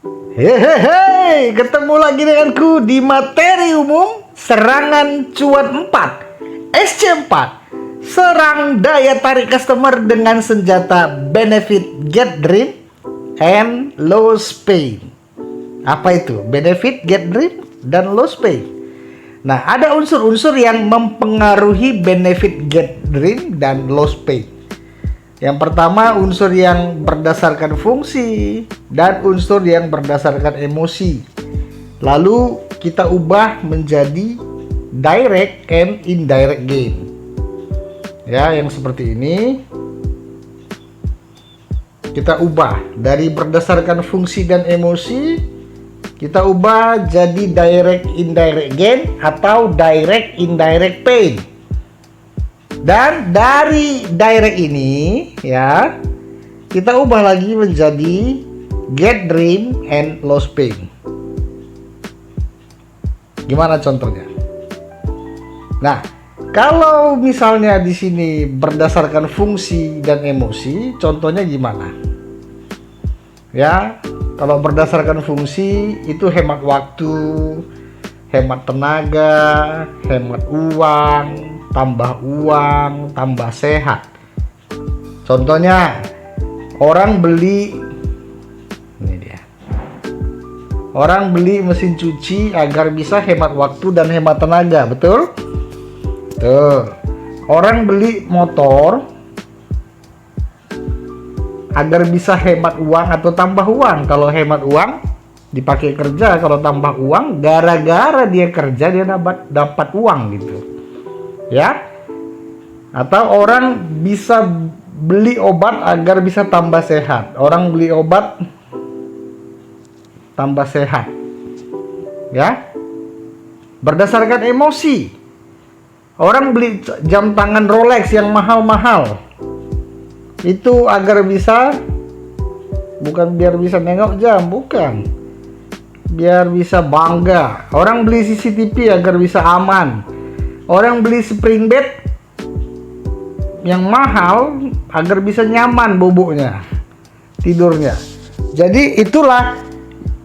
Hehehe, ketemu lagi denganku di materi umum serangan cuan 4 SC4. Serang daya tarik customer dengan senjata benefit get dream and lose pain. Apa itu? Benefit get dream dan lose pain. Nah, ada unsur-unsur yang mempengaruhi benefit get dream dan lose pain. Yang pertama, unsur yang berdasarkan fungsi dan unsur yang berdasarkan emosi. Lalu kita ubah menjadi direct and indirect gain. Ya, yang seperti ini. Kita ubah dari berdasarkan fungsi dan emosi, kita ubah jadi direct indirect gain atau direct indirect pain. Dan dari direct ini ya, kita ubah lagi menjadi get dream and lose pain. Gimana contohnya? Nah, kalau misalnya di sini berdasarkan fungsi dan emosi, contohnya gimana? Ya, kalau berdasarkan fungsi itu hemat waktu, hemat tenaga, hemat uang, tambah sehat. Contohnya, orang beli, ini dia. Orang beli mesin cuci agar bisa hemat waktu dan hemat tenaga, betul? Tuh. Orang beli motor agar bisa hemat uang atau tambah uang. Kalau hemat uang dipakai kerja, kalau tambah uang gara-gara dia kerja dia dapat uang gitu. Ya, atau orang bisa beli obat agar bisa tambah sehat. Orang beli obat tambah sehat. Ya, berdasarkan emosi. Orang beli jam tangan Rolex yang mahal-mahal. Itu agar bisa, bukan biar bisa nengok jam, bukan. Biar bisa bangga. Orang beli CCTV agar bisa aman. Orang beli spring bed yang mahal agar bisa nyaman boboknya, tidurnya. Jadi itulah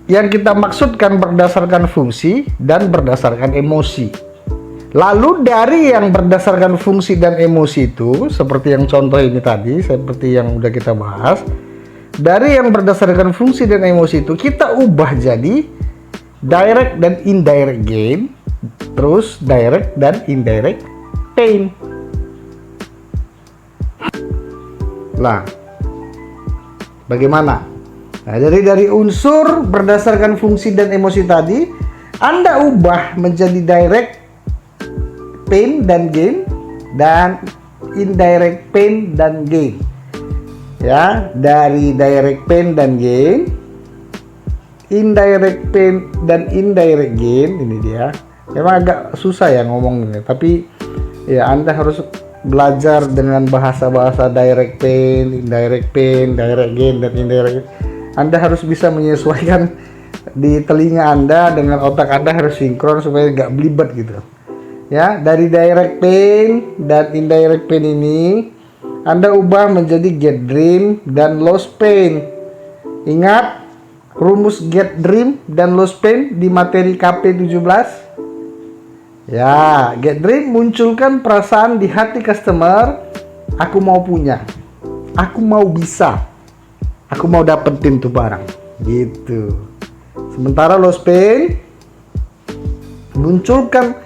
yang kita maksudkan berdasarkan fungsi dan berdasarkan emosi. Lalu dari yang berdasarkan fungsi dan emosi itu, seperti yang contoh ini tadi, seperti yang udah kita bahas, dari yang berdasarkan fungsi dan emosi itu kita ubah jadi direct dan indirect gain, terus direct dan indirect pain. Lah, bagaimana? Nah, jadi dari unsur berdasarkan fungsi dan emosi tadi, Anda ubah menjadi direct pain dan gain dan indirect pain dan gain. Ya, dari direct pain dan gain, indirect pain dan indirect gain, ini dia. Memang agak susah ya ngomongnya, tapi ya Anda harus belajar dengan bahasa-bahasa direct pain, direct gain dan indirect. Anda harus bisa menyesuaikan di telinga Anda dengan otak Anda harus sinkron supaya nggak belibet gitu. Ya, dari direct pain dan indirect pain ini Anda ubah menjadi get dream dan lose pain. Ingat rumus get dream dan lose pain di materi KP 17? Ya, get dream munculkan perasaan di hati customer, aku mau punya, aku mau bisa, aku mau dapetin tuh barang, gitu. Sementara lose pain munculkan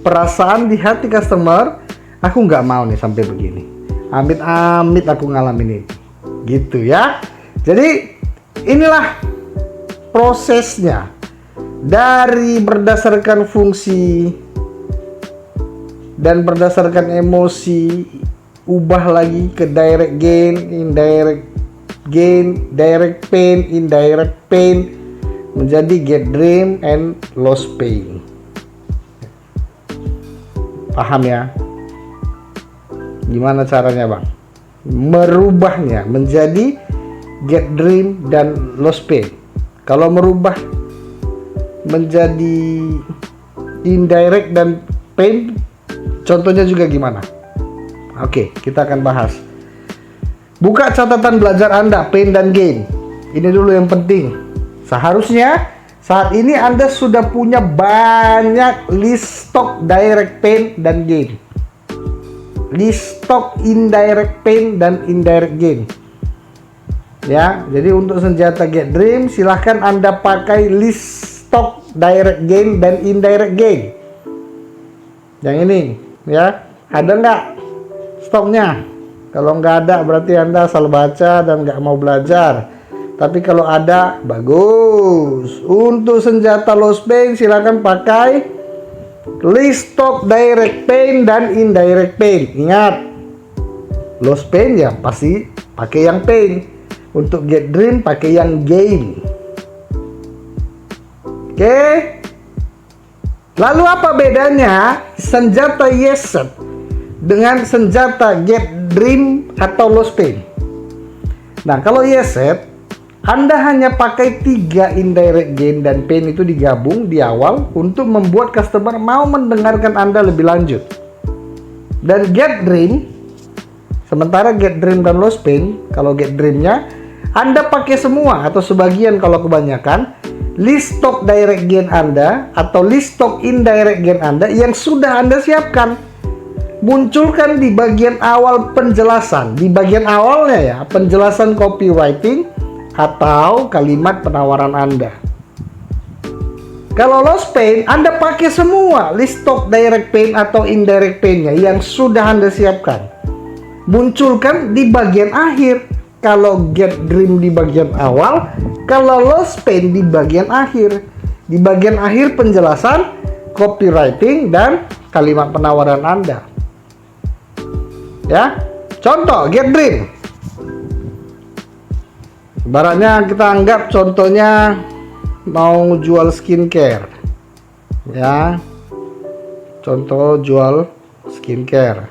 perasaan di hati customer, aku nggak mau nih sampai begini, amit-amit aku ngalamin ini, gitu ya. Jadi inilah prosesnya dari berdasarkan fungsi dan berdasarkan emosi, ubah lagi ke direct gain, indirect gain, direct pain, indirect pain menjadi get dream and lose pain. Paham ya? Gimana caranya, Bang? Merubahnya menjadi get dream dan lose pain. Kalau merubah menjadi indirect dan pain, contohnya juga gimana? Oke, kita akan bahas. Buka catatan belajar Anda, pain dan gain. Ini dulu yang penting. Seharusnya saat ini Anda sudah punya banyak list stok direct paint dan gain. List stok indirect paint dan indirect gain. Ya, jadi untuk senjata Get Dream silahkan Anda pakai list stok direct gain dan indirect gain. Yang ini, ya, ada nggak stoknya? Kalau nggak ada berarti Anda asal baca dan nggak mau belajar. Tapi kalau ada, bagus. Untuk senjata Lost Pain silakan pakai list stock direct pain dan indirect pain. Ingat, Lost Pain ya pasti pakai yang pain. Untuk Get Dream pakai yang gain. Oke. Lalu apa bedanya senjata Yeset dengan senjata Get Dream atau Lost Pain? Nah, kalau Yeset Anda hanya pakai 3 indirect gain dan pain itu digabung di awal untuk membuat customer mau mendengarkan Anda lebih lanjut. Dan Get Dream, sementara Get Dream dan Lost Pain, kalau Get Dreamnya Anda pakai semua atau sebagian kalau kebanyakan list stock direct gain Anda atau list stock indirect gain Anda yang sudah Anda siapkan. Munculkan di bagian awal penjelasan, di bagian awalnya ya, penjelasan copywriting atau kalimat penawaran Anda. Kalau Lost Pain, Anda pakai semua list stock direct pain atau indirect painnya yang sudah Anda siapkan. Munculkan di bagian akhir. Kalau Get Dream di bagian awal, kalau Lost Pain di bagian akhir. Di bagian akhir penjelasan, copywriting, dan kalimat penawaran Anda. Ya, contoh Get Dream. Ibaratnya kita anggap contohnya mau jual skincare, ya. Contoh jual skincare.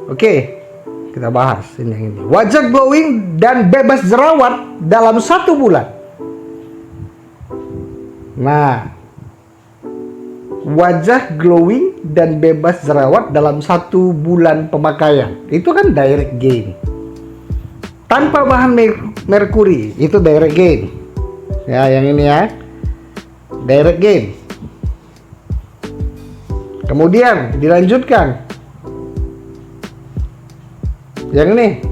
Oke, kita bahas ini yang ini. Wajah glowing dan bebas jerawat dalam 1 bulan. Nah, wajah glowing dan bebas jerawat dalam 1 bulan pemakaian. Itu kan direct gain. Tanpa bahan merkuri, itu direct gain. Ya, yang ini ya, direct gain. Kemudian dilanjutkan yang ini,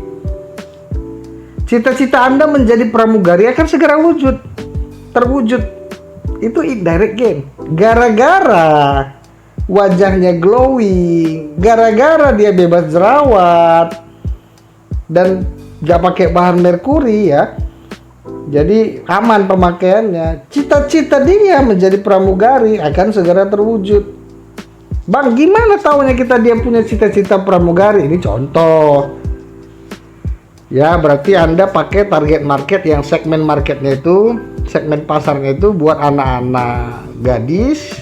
cita-cita Anda menjadi pramugari akan segera terwujud. Itu indirect gain. Gara-gara wajahnya glowing, gara-gara dia bebas jerawat dan gak pakai bahan merkuri ya, jadi aman pemakaiannya. Cita-cita dia menjadi pramugari akan segera terwujud. Bang, gimana taunya dia punya cita-cita pramugari? Ini contoh ya, berarti Anda pakai target market yang segmen marketnya itu, segmen pasarnya itu buat anak-anak gadis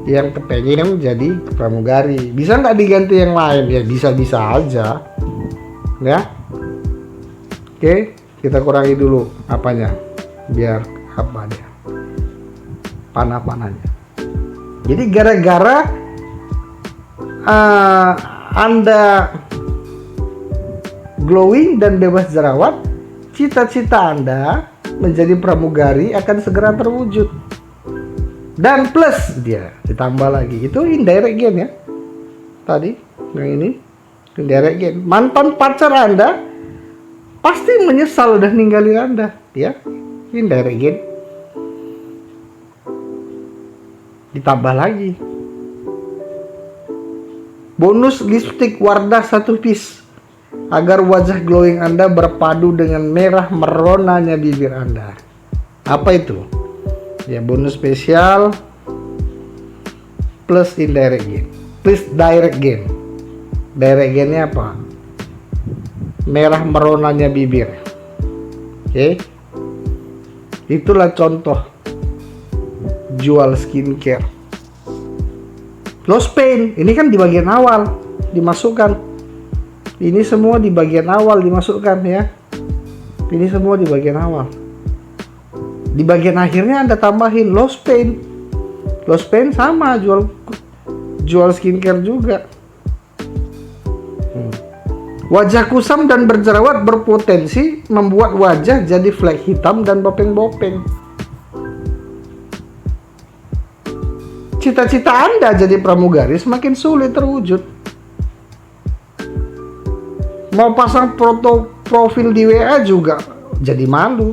yang kepengen jadi pramugari. Bisa nggak diganti yang lain? Ya bisa-bisa aja ya. Oke, kita kurangi dulu apanya biar apa dia panah-panahnya. Jadi gara-gara Anda glowing dan bebas jerawat, cita-cita Anda menjadi pramugari akan segera terwujud. Dan plus dia ditambah lagi, itu indirect gain ya. Tadi yang ini indirect gain. Mantan pacar Anda pasti menyesal udah ninggalin Anda, ya. Indirect gain. Ditambah lagi bonus lipstick Wardah 1 piece agar wajah glowing Anda berpadu dengan merah meronanya bibir Anda. Apa itu? Ya, bonus spesial plus indirect gain, plus direct gain. Direct gainnya apa? Merah meronanya bibir. Oke. Itulah contoh jual skincare. Lost Pain, ini kan di bagian awal dimasukkan. Ini semua di bagian awal dimasukkan ya. Ini semua di bagian awal. Di bagian akhirnya Anda tambahin Lost Pain. Lost Pain sama jual skincare juga. Wajah kusam dan berjerawat berpotensi membuat wajah jadi flek hitam dan bopeng-bopeng. cita-cita Anda jadi pramugari semakin sulit terwujud. Mau pasang foto profil di WA juga jadi malu.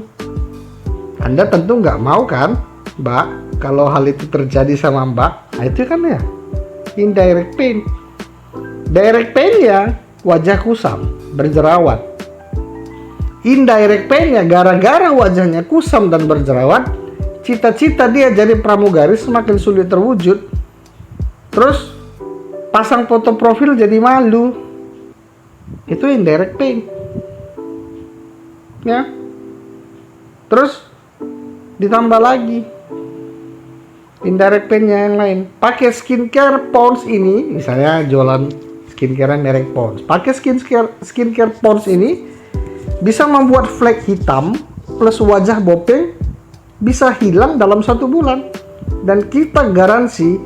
Anda tentu nggak mau kan, Mbak, kalau hal itu terjadi sama Mbak. Nah, itu kan ya indirect pain. Direct pain ya wajah kusam, berjerawat. Indirect pain ya gara-gara wajahnya kusam dan berjerawat, cita-cita dia jadi pramugari semakin sulit terwujud. Terus pasang foto profil jadi malu. Itu indirect pain. Ya. Terus ditambah lagi indirect pain-nya yang lain. Pakai skincare Pond's ini, misalnya jualan skincare merek Pond's. Pakai skincare Pond's ini bisa membuat flek hitam plus wajah bopeng bisa hilang dalam 1 bulan. Dan kita garansi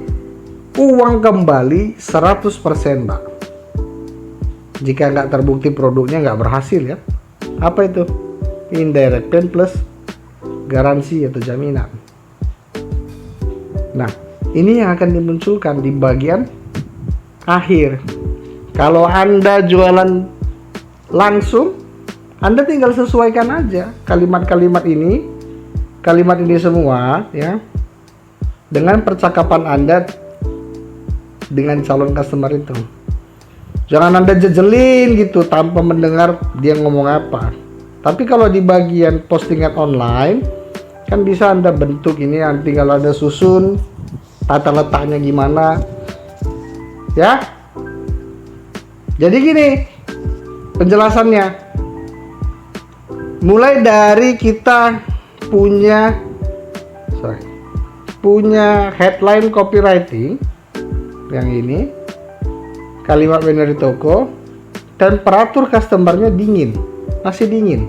uang kembali 100%, Mbak. Jika nggak terbukti produknya nggak berhasil ya. Apa itu? Indirect pain plus garansi atau jaminan. Nah, ini yang akan dimunculkan di bagian akhir. Kalau Anda jualan langsung, Anda tinggal sesuaikan aja kalimat-kalimat ini semua ya dengan percakapan Anda dengan calon customer itu. Jangan Anda jejelin gitu tanpa mendengar dia ngomong apa. Tapi kalau di bagian postingan online kan bisa Anda bentuk ini, tinggal Anda susun tata letaknya gimana ya. Jadi gini penjelasannya, mulai dari kita punya headline copywriting yang ini, kalimat banner di toko, temperatur customernya dingin, masih dingin,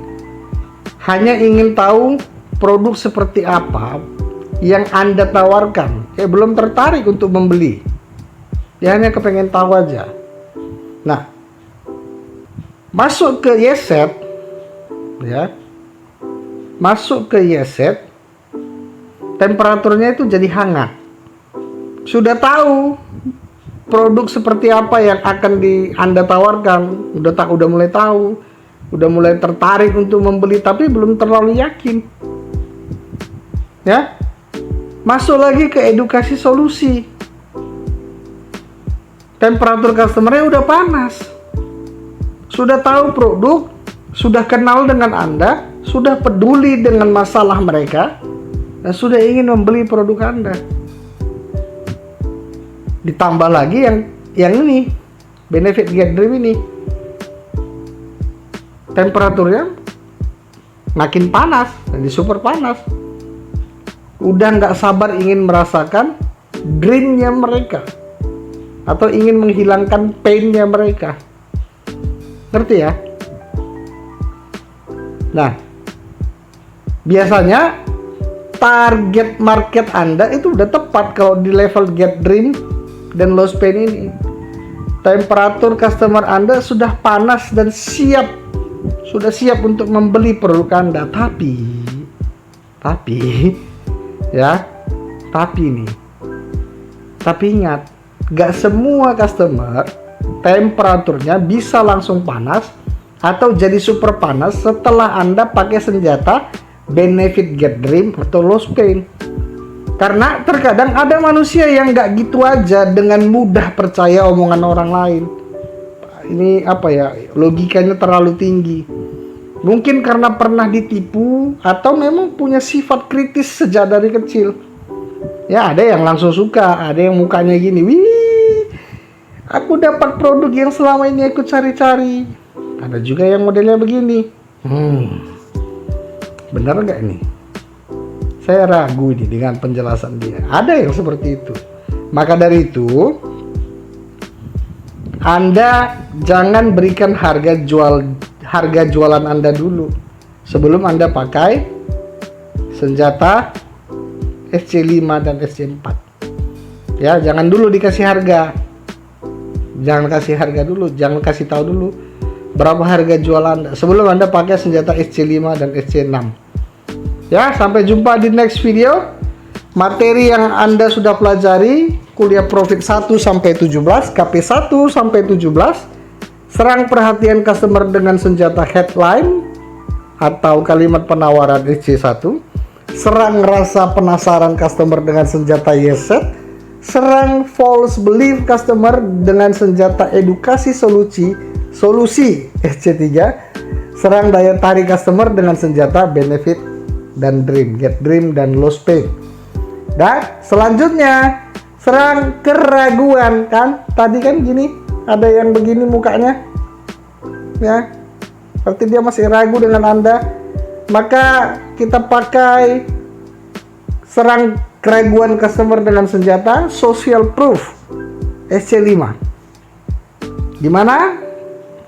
hanya ingin tahu produk seperti apa yang Anda tawarkan, belum tertarik untuk membeli, dia hanya kepengen tahu aja. Nah, masuk ke Yeset ya, masuk ke Yeset, temperaturnya itu jadi hangat, sudah tahu produk seperti apa yang akan Anda tawarkan, udah mulai tahu, udah mulai tertarik untuk membeli tapi belum terlalu yakin. Ya. Masuk lagi ke edukasi solusi. Temperatur customer-nya udah panas. Sudah tahu produk, sudah kenal dengan Anda, sudah peduli dengan masalah mereka, dan sudah ingin membeli produk Anda. Ditambah lagi yang ini, benefit get dream ini, temperaturnya makin panas, jadi super panas. Udah nggak sabar ingin merasakan dreamnya mereka atau ingin menghilangkan painnya mereka. Ngerti ya? Nah, biasanya target market Anda itu udah tepat kalau di level get dream dan low pain ini. Temperatur customer Anda sudah panas dan sudah siap untuk membeli produk Anda. Tapi ingat, gak semua customer temperaturnya bisa langsung panas atau jadi super panas setelah Anda pakai senjata benefit get dream atau low pain. Karena terkadang ada manusia yang gak gitu aja dengan mudah percaya omongan orang lain. Ini logikanya terlalu tinggi. Mungkin karena pernah ditipu atau memang punya sifat kritis sejak dari kecil. Ya, ada yang langsung suka, ada yang mukanya gini, wih, aku dapat produk yang selama ini aku cari-cari. Ada juga yang modelnya begini. Benar nggak ini? Saya ragu ini dengan penjelasan dia. Ada yang seperti itu. Maka dari itu, Anda jangan berikan harga jualan Anda dulu sebelum Anda pakai senjata SC5 dan SC4. Ya, jangan dulu dikasih harga. Jangan kasih harga dulu, jangan kasih tahu dulu berapa harga jualan Anda sebelum Anda pakai senjata SC5 dan SC6. Ya, sampai jumpa di next video. materi yang Anda sudah pelajari, kuliah profit 1 sampai 17, KP 1 sampai 17, serang perhatian customer dengan senjata headline atau kalimat penawaran SC1, serang rasa penasaran customer dengan senjata yes set, serang false belief customer dengan senjata edukasi solusi SC3, serang daya tarik customer dengan senjata benefit dan dream, get dream dan lose pain. Dan selanjutnya serang keraguan, kan tadi kan gini, ada yang begini mukanya ya, berarti dia masih ragu dengan Anda. Maka kita pakai serang keraguan customer dengan senjata social proof SC5. Gimana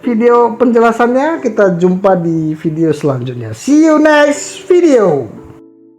video penjelasannya? Kita jumpa di video selanjutnya. See you next video.